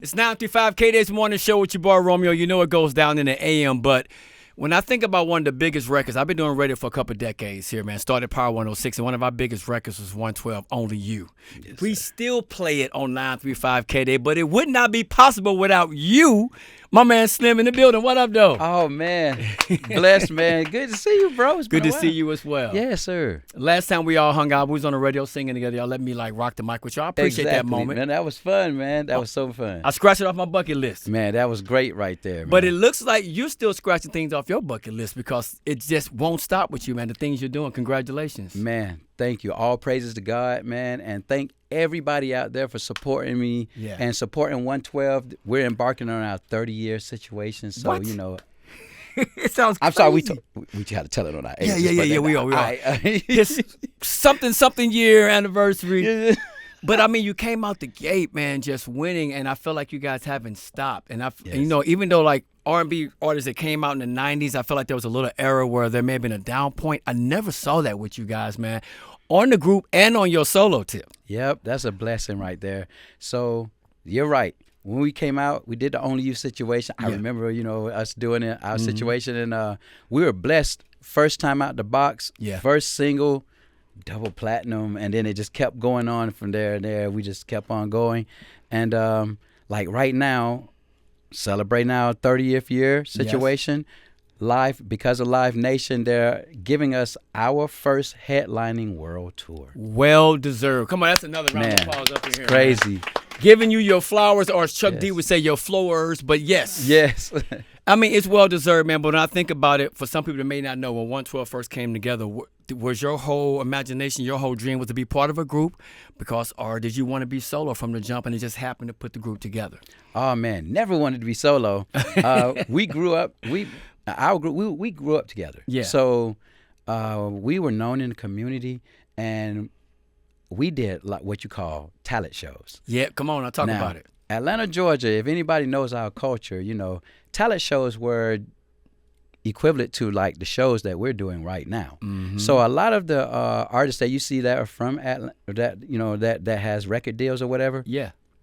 It's 935 K-Day's Morning Show with your boy Romeo. You know it goes down in the AM, but when I think about one of the biggest records, I've been doing radio for a couple of decades here, man. Started Power 106, and one of our biggest records was 112, Only You. Yes, We sir. still play it on 935 K-Day, but it would not be possible without you, my man Slim in the building. What up, though? Oh, man. Blessed, man. Good to see you, bro. It's Good been to a see while. you as well. Yes, sir. Last time we all hung out, we was on the radio singing together. Y'all let me rock the mic with y'all. I appreciate that Exactly, moment. Man, that was fun, man. That was so fun. I scratched it off my bucket list. Man, that was great right there, man. But it looks like you're still scratching things off your bucket list because it just won't stop with you, man. The things you're doing. Congratulations. Man, thank you. All praises to God, man. And thank everybody out there for supporting me and supporting 112. We're embarking on our 30-year situation. So, What? you know. It sounds crazy. I'm sorry, we had to tell it on our Yeah, we are. It's something year anniversary. But I mean, you came out the gate, man, just winning, and I feel like you guys haven't stopped. And you know, even though like R&B artists that came out in the '90s, I feel like there was a little era where there may have been a down point. I never saw that with you guys, man, on the group and on your solo tip. Yep, that's a blessing right there. So you're right. When we came out, we did the Only You situation. I remember, you know, us doing it, our situation, and we were blessed. First time out the box, first single, double platinum, and then it just kept going on from there and there. We just kept on going. And like right now, celebrating our 30th year situation, Live, because of Live Nation, they're giving us our first headlining world tour. Well deserved. Come on, that's another round of Man, applause up in here. crazy. Man. Giving you your flowers, or as Chuck D would say, your flowers, but yes. Yes. I mean, it's well deserved, man. But when I think about it, for some people that may not know, when 112 first came together, was your whole imagination, your whole dream was to be part of a group, or did you want to be solo from the jump and it just happened to put the group together? Oh man, never wanted to be solo. We grew up. We grew up together. Yeah. So we were known in the community, and we did like what you call talent shows. Yeah, come on, I'll talk about it. Atlanta, Georgia, if anybody knows our culture, you know, talent shows were equivalent to like the shows that we're doing right now. Mm-hmm. So a lot of the artists that you see that are from Atlanta, that has record deals or whatever,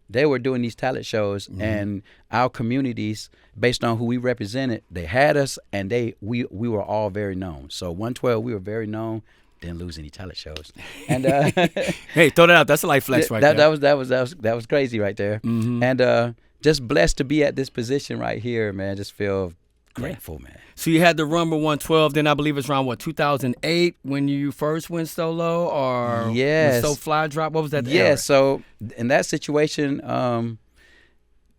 they were doing these talent shows, and our communities, based on who we represented, they had us, and we were all very known. So 112, we were very known. Didn't lose any talent shows, and hey, throw that out. That's a light flex right there. That was crazy right there, and just blessed to be at this position right here, man. Just feel grateful, man. So you had the run with 112. Then I believe it's around 2008 when you first went solo, or when So Fly drop. What was that? Era? So in that situation,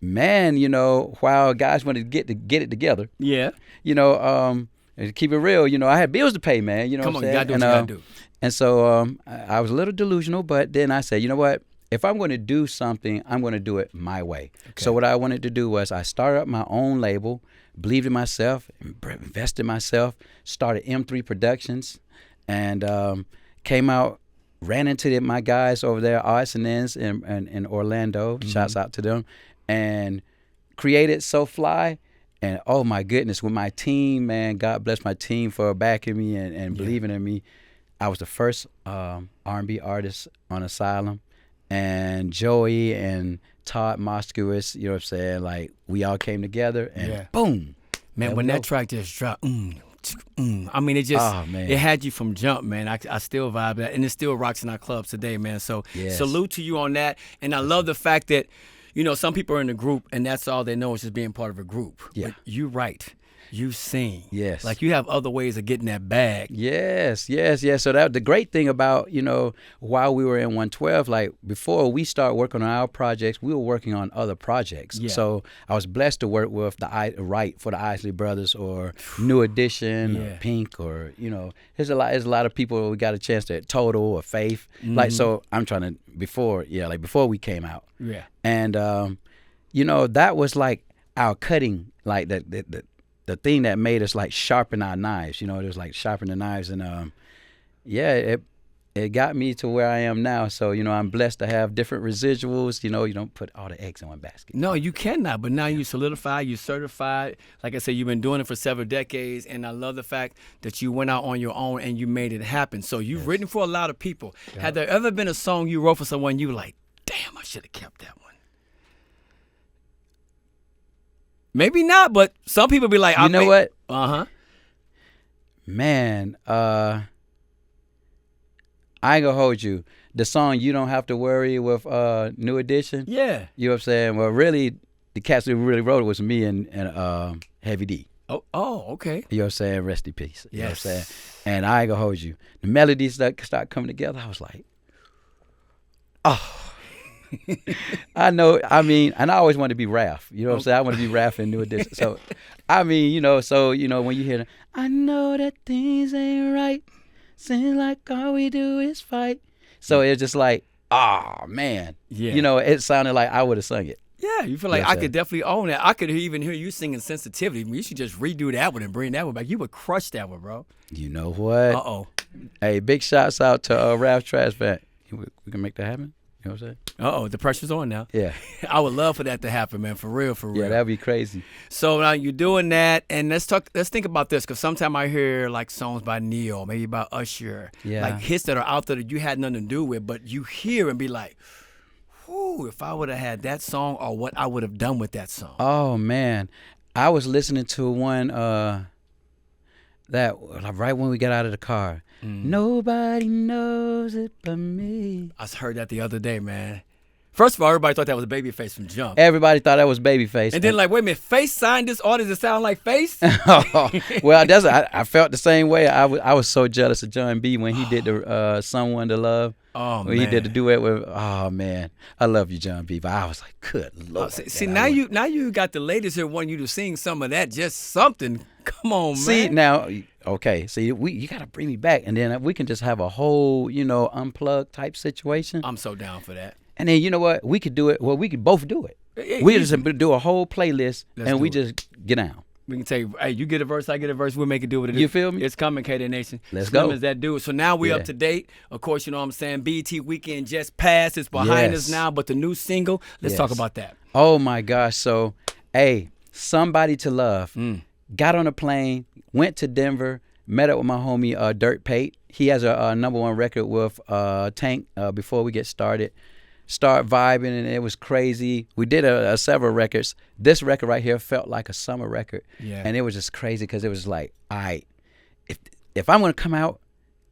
man, you know, while guys wanted to get it together, you know, to keep it real, you know, I had bills to pay, man. You know, come on, what I'm you gotta do saying? what you gotta do. And so I was a little delusional, but then I said, you know what? If I'm going to do something, I'm going to do it my way. Okay. So what I wanted to do was I started up my own label, believed in myself, invested in myself, started M3 Productions, and came out, ran into my guys over there, Odds and Ends in Orlando. Shouts out to them. And created So Fly. And oh my goodness, with my team, man, God bless my team for backing me and believing in me. I was the first R&B artist on Asylum, and Joey and Todd Moskowitz, you know what I'm saying? Like, we all came together, and boom. Man, when that track just dropped, I mean, it just, it had you from jump, man. I still vibe that, and it still rocks in our clubs today, man. So salute to you on that. And I love the fact that, you know, some people are in the group, and that's all they know is just being part of a group. Yeah. But you write. You sing. Yes. Like, you have other ways of getting that bag. Yes. So that the great thing about, you know, while we were in 112, like before we start working on our projects, we were working on other projects. Yeah. So I was blessed to work with Write for the Isley Brothers, or New Edition, or Pink, or, you know, there's a lot of people we got a chance to, Total or Faith. Like, so I'm trying to, before we came out. Yeah. And, you know, that was like our cutting, like the thing that made us like sharpen our knives, you know, it was like sharpen the knives, and it got me to where I am now. So, you know, I'm blessed to have different residuals. You know, you don't put all the eggs in one basket. No, you cannot. But now you solidified, you certified. Like I said, you've been doing it for several decades, and I love the fact that you went out on your own and you made it happen. So you've written for a lot of people. Yeah. Had there ever been a song you wrote for someone you were like, damn, I should have kept that one? Maybe not, but some people be like, You know what? Man, I ain't gonna hold you. The song "You Don't Have to Worry" with New Edition. Yeah. You know what I'm saying? Well, really, the cats who really wrote it was me and Heavy D. Oh, okay. You know what I'm saying? Rest in peace. You know what I'm Yes. saying? And I ain't gonna hold you. The melodies start coming together. I was like, oh. I know. I mean, and I always wanted to be Raph. You know what I'm saying? I want to be Raph in New Edition. So, I mean, you know, when you hear, I know that things ain't right. Seems like all we do is fight. So it's just like, oh man. Yeah. You know, it sounded like I would have sung it. Yeah, you feel like Yes, I sir. could definitely own that. I could even hear you singing Sensitivity. You should just redo that one and bring that one back. You would crush that one, bro. You know what? Uh-oh. Hey, big shouts out to Raph Trash Band. We can make that happen. You know what I'm saying? Uh-oh, the pressure's on now. Yeah. I would love for that to happen, man. For real, for real. Yeah, that'd be crazy. So now you're doing that, and let's think about this, because sometimes I hear like songs by Neil, maybe by Usher, Yeah. like hits that are out there that you had nothing to do with, but you hear and be like, whew, if I would have had that song, or what I would have done with that song. Oh man, I was listening to one that right when we got out of the car. Nobody knows it but me. I heard that the other day, man. First of all, everybody thought that was Babyface from Jump. Everybody thought that was Babyface. And then like, wait a minute, Face signed this artist that sound like Face? Well, I felt the same way. I was so jealous of John B when he did the Someone to Love. Oh, when man. he did the duet with, oh man, I love you, John B. But I was like, good Lord. See, now you got the ladies here wanting you to sing some of that, just something. Come on, man. See now, okay. See, you got to bring me back, and then we can just have a whole, unplugged type situation. I'm so down for that. And then you know what? We could do it. Well, we could both do it. Yeah, We just do a whole playlist, Let's and we do it. just get down. We can tell you, hey, you get a verse, I get a verse, we'll make it do what it is. You feel me? It's coming, K-Day Nation. Let's Slim go. as that dude. So now we Yeah. up to date. Of course, you know what I'm saying? BET Weekend just passed. It's behind us Yes. now, but the new single, let's Yes. talk about that. Oh my gosh! So, hey, Somebody to Love. Got on a plane, went to Denver, met up with my homie Dirt Pate. He has a #1 record with Tank. Before we get started, start vibing, and it was crazy. We did several records. This record right here felt like a summer record, Yeah. and it was just crazy because it was like, all right, if I'm gonna come out,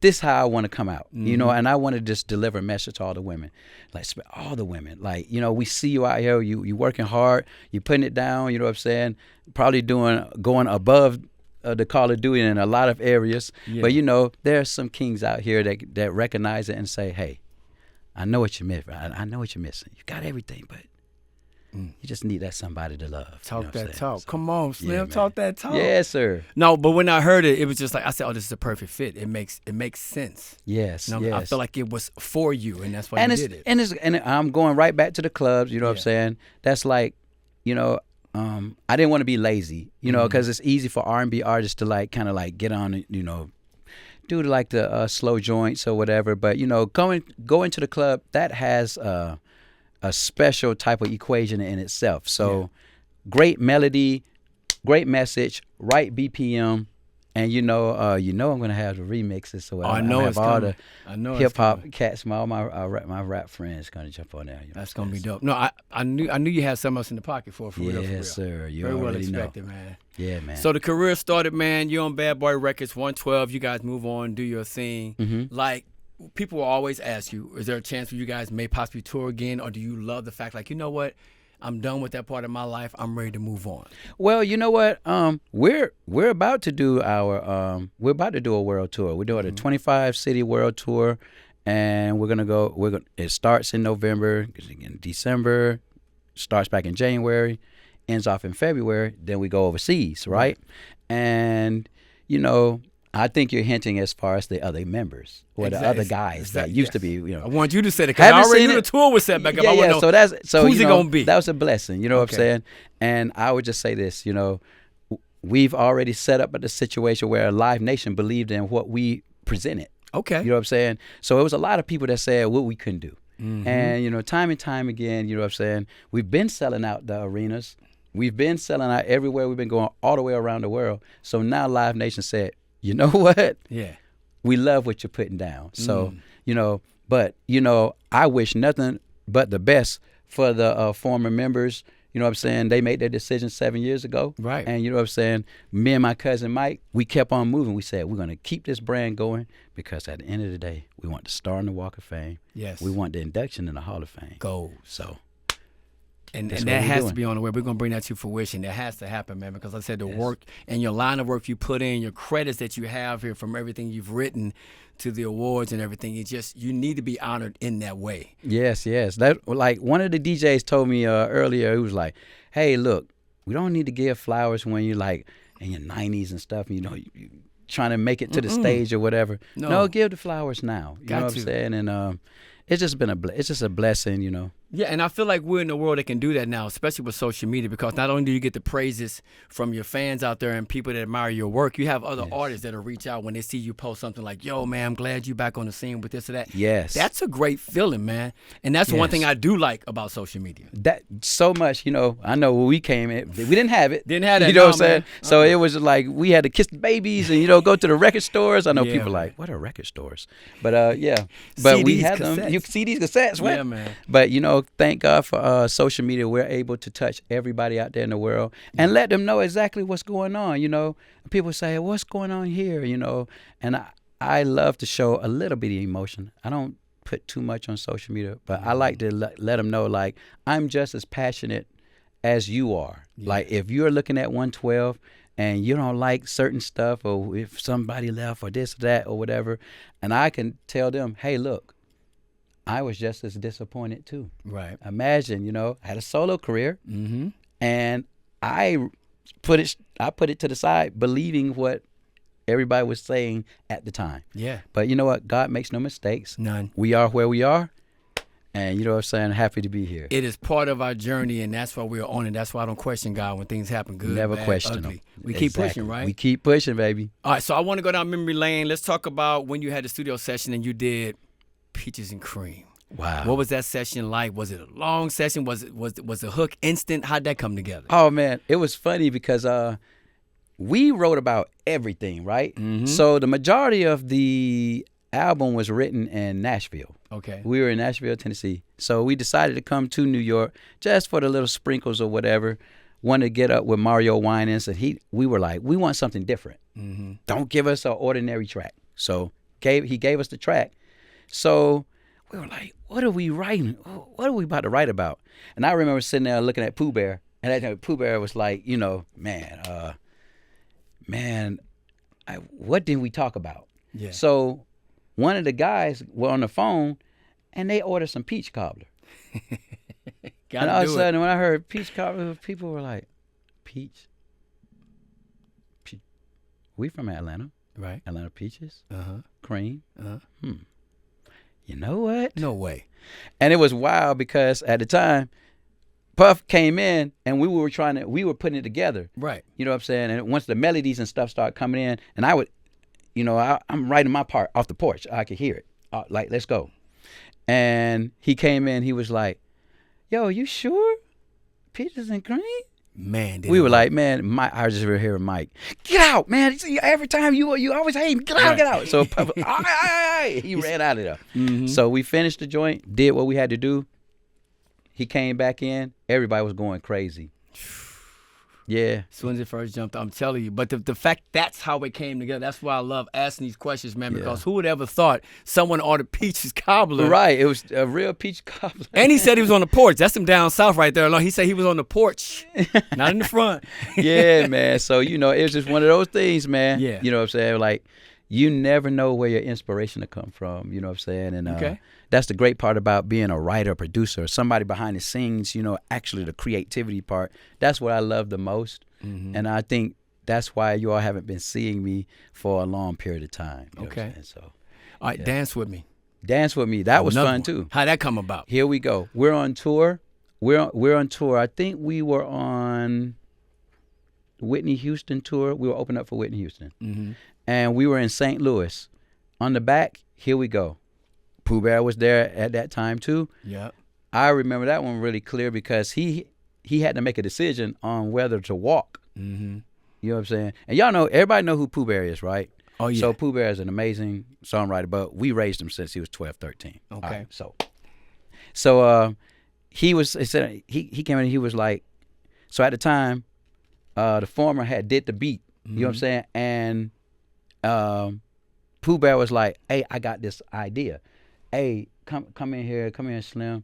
this how I want to come out, and I want to just deliver a message to all the women, like all the women, like, we see you out here, you working hard, you putting it down, you know what I'm saying, probably going above the Call of Duty in a lot of areas, Yeah. but there's some kings out here that recognize it and say, hey, I know what you're missing. I know what you're missing. You got everything, but you just need that somebody to love. Talk that saying? talk. So, Come on, Slim, yeah, man. talk that talk. Yes, sir. No, but when I heard it, it was just like, I said, oh, this is a perfect fit. It makes sense. Yes, You know, yes. I feel like it was for you, and that's why and you it's did it. and I'm going right back to the clubs. You know what I'm Yeah. saying? That's like, I didn't want to be lazy. Because it's easy for R&B artists to like kind of like get on, do like the slow joints or whatever. But going to the club, that has a special type of equation in itself. So great melody, great message, right BPM. And I'm gonna have the remixes, so I know have it's all coming. the I know it's hip hop coming. cats, all my rap friends gonna jump on there. That's gonna be dope. No, I knew you had something else in the pocket for real. For real. Yes, sir. You Very well already know. expected, man. Yeah, man. So the career started, man. You're on Bad Boy Records, 112. You guys move on, do your thing. Mm-hmm. Like, people will always ask you, is there a chance for you guys may possibly tour again, or do you love the fact, like, you know what? I'm done with that part of my life. I'm ready to move on. Well, you know what? We're about to do a world tour. We're doing a 25 city world tour, and it starts in November, in December, starts back in January, ends off in February. Then we go overseas, right? And I think you're hinting as far as the other members or the other guys that used to be, I want you to say that because I already knew the tour was set back up. I want to know who's it going to be? That was a blessing, you know what I'm saying? And I would just say this, we've already set up a situation where Live Nation believed in what we presented. Okay. You know what I'm saying? So it was a lot of people that said what we couldn't do. Mm-hmm. And, time and time again, you know what I'm saying? We've been selling out the arenas. We've been selling out everywhere. We've been going all the way around the world. So now Live Nation said, you know what? Yeah. We love what you're putting down. So, but, I wish nothing but the best for the former members, You know what I'm saying? They made their decision 7 years ago. Right. And you know what I'm saying? Me and my cousin Mike, we kept on moving. We said, we're going to keep this brand going because at the end of the day, we want the star in the Walk of Fame. Yes. We want the induction in the Hall of Fame. Goals. So. And that has to be on the way. We're going to bring that to fruition. That has to happen, man, because like I said, the work and your line of work you put in, your credits that you have here from everything you've written to the awards and everything, you need to be honored in that way. Yes. That, like, one of the DJs told me earlier, he was like, hey, look, we don't need to give flowers when you're like in your 90s and stuff, you know, you trying to make it to the stage or whatever. No, give the flowers now. You know what I'm saying? And it's just been a blessing, you know. Yeah, and I feel like we're in a world that can do that now, especially with social media, because not only do you get the praises from your fans out there and people that admire your work, you have other artists that'll reach out when they see you post something like, yo, man, I'm glad you back on the scene with this or that. Yes. That's a great feeling, man. And that's one thing I do like about social media. That so much, you know, I know when we came in, we didn't have it. Didn't have that. You know what I'm saying? So it was like we had to kiss the babies and, you know, go to the record stores. I know people like, what are record stores? But, yeah. But CDs, we had cassettes. them. You see these cassettes, what? Yeah, man. But, you know, thank God for social media. We're able to touch everybody out there in the world and let them know exactly what's going on. You know, people say, what's going on here? You know, and I love to show a little bit of emotion. I don't put too much on social media, but I like to let them know, like, I'm just as passionate as you are. Yeah. Like, if you're looking at 112 and you don't like certain stuff, or if somebody left or this or that or whatever, and I can tell them, hey, look, I was just as disappointed too. Right. Imagine, you know, I had a solo career, and I put it to the side, believing what everybody was saying at the time. Yeah. But you know what? God makes no mistakes. None. We are where we are, and you know what I'm saying? Happy to be here. It is part of our journey, and that's why we're on it. That's why I don't question God when things happen good, Never bad, question ugly. them. We keep pushing, right? We keep pushing, baby. All right, so I want to go down memory lane. Let's talk about when you had the studio session and you did Peaches and Cream. Wow. What was that session like? Was it a long session? Was the hook instant? How'd that come together? Oh, man. It was funny because we wrote about everything, right? So the majority of the album was written in Nashville. Okay. We were in Nashville, Tennessee. So we decided to come to New York just for the little sprinkles or whatever. Wanted to get up with Mario Winans, and we were like, we want something different. Don't give us an ordinary track. So he gave us the track. So we were like, what are we writing? What are we about to write about? And I remember sitting there looking at Pooh Bear, and that time Pooh Bear was like, you know, what did we talk about? Yeah. So one of the guys were on the phone, and they ordered some peach cobbler. And all of a sudden, when I heard peach cobbler, people were like, peach? We from Atlanta. Right. Atlanta peaches. Cream. You know what? No way. And it was wild because at the time, Puff came in and we were putting it together. Right. You know what I'm saying? And once the melodies and stuff started coming in, and I would, you know, I'm writing my part off the porch. I could hear it. Like, let's go. And he came in, he was like, yo, you sure? Peaches and Cream? Man, we were like, man, I was just hearing Mike, get out, man. See, every time you always hate me. Get out, get out. So he ran out of there. So we finished the joint, did what we had to do. He came back in. Everybody was going crazy. Yeah. As soon as it first jumped, I'm telling you. But the fact that's how it came together, that's why I love asking these questions, man, because who would ever thought someone ordered Peach's cobbler? Right. It was a real peach cobbler. And he said he was on the porch. That's him down south right there. He said he was on the porch, not in the front. Yeah, man. So, you know, it was just one of those things, man. Yeah. You know what I'm saying? Like, you never know where your inspiration will come from. You know what I'm saying? And that's the great part about being a writer, producer, somebody behind the scenes, you know, actually the creativity part. That's what I love the most. And I think that's why you all haven't been seeing me for a long period of time. You know what I'm saying? So, all right, Dance With Me. Dance With Me. That was fun, too. How'd that come about? Here we go. We're on tour. We're on tour. I think we were on Whitney Houston tour. We were opening up for Whitney Houston. And we were in St. Louis. On the back, here we go. Pooh Bear was there at that time, too. Yeah. I remember that one really clear because he had to make a decision on whether to walk. You know what I'm saying? And y'all know, everybody know who Pooh Bear is, right? Oh, yeah. So Pooh Bear is an amazing songwriter, but we raised him since he was 12, 13. Okay. Right, so he came in and he was like, So at the time, the former had did the beat. You know what I'm saying? And Pooh Bear was like, "Hey, I got this idea. Hey, come in here, Slim.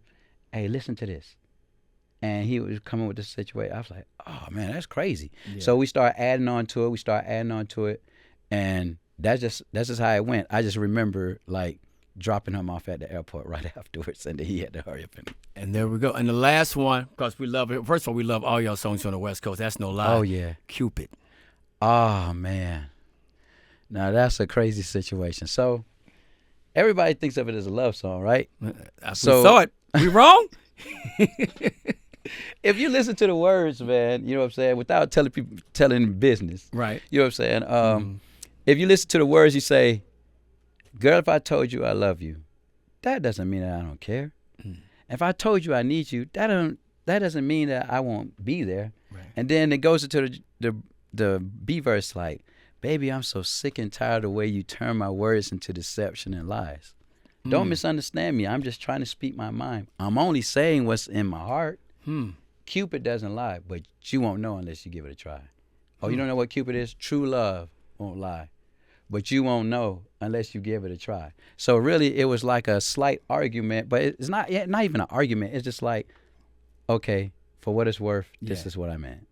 Hey, listen to this." And he was coming with this situation. I was like, "Oh man, that's crazy." Yeah. So we started adding on to it. And that's just how it went. I just remember like dropping him off at the airport right afterwards, and then he had to hurry up. And there we go. And the last one, because we love it. First of all, we love all y'all songs on the West Coast. That's no lie. Oh yeah, Cupid. Oh man, now that's a crazy situation. So everybody thinks of it as a love song, right? So we thought we wrong. If you listen to the words, man, you know what I'm saying, without telling business, right? You know what I'm saying. If you listen to the words, you say, "Girl, if I told you I love you, that doesn't mean that I don't care. If I told you I need you, that doesn't mean that I won't be there." Right. And then it goes into the B verse like, "Baby, I'm so sick and tired of the way you turn my words into deception and lies. Don't misunderstand me. I'm just trying to speak my mind. I'm only saying what's in my heart. Cupid doesn't lie, but you won't know unless you give it a try." Oh, you don't know what Cupid is? True love won't lie, but you won't know unless you give it a try. So really, it was like a slight argument, but it's not even an argument. It's just like, okay, for what it's worth, this is what I meant.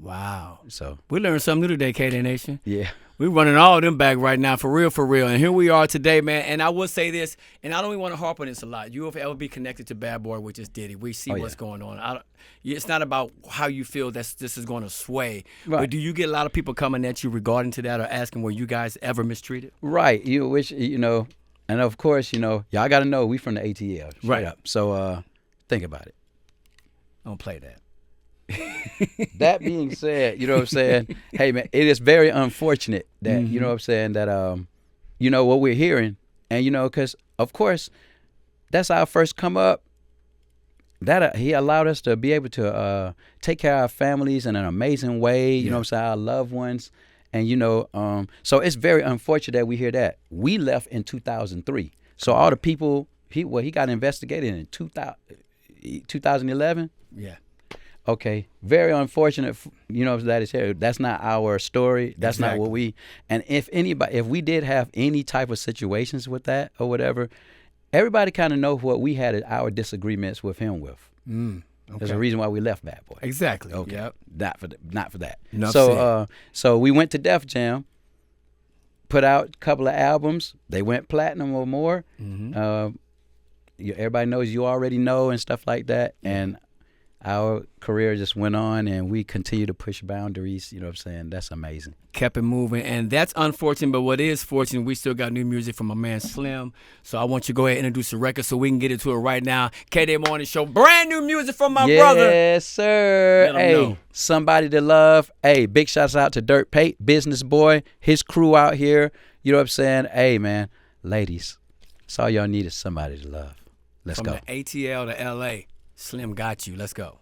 Wow. So we learned something new today, KD Nation. Yeah. We're running all of them back right now, for real. And here we are today, man. And I will say this, and I don't even want to harp on this a lot. You will ever be connected to Bad Boy, which is Diddy. We see what's going on. It's not about how you feel this is going to sway. Right. But do you get a lot of people coming at you regarding to that or asking were you guys ever mistreated? Right. And of course, y'all got to know we from the ATL. Right up. So think about it. Don't play that. That being said, you know what I'm saying? Hey, man, it is very unfortunate that, you know what I'm saying, that, what we're hearing. And, because, of course, that's our first come up. That he allowed us to be able to take care of our families in an amazing way, you know what I'm saying, our loved ones. And, so it's very unfortunate that we hear that. We left in 2003. So all the people, he got investigated in 2011. Yeah. Okay, very unfortunate, that is here. That's not our story. That's not what and if we did have any type of situations with that or whatever, everybody kind of know what we had our disagreements with him with. Okay. There's a reason why we left Bad Boy. Exactly. Okay. Yep. Not for that. So we went to Def Jam, put out a couple of albums. They went platinum or more. Everybody knows You Already Know and stuff like that. And our career just went on, and we continue to push boundaries. You know what I'm saying? That's amazing. Kept it moving, and that's unfortunate. But what is fortunate, we still got new music from my man Slim. So I want you to go ahead and introduce the record so we can get into it right now. KD Morning Show, brand new music from my brother. Yes, sir. Hey, Somebody to Love. Hey, big shouts out to Dirt Pate, Business Boy, his crew out here. You know what I'm saying? Hey, man, ladies, that's all y'all need is somebody to love. Let's go. From the ATL to LA. Slim got you. Let's go.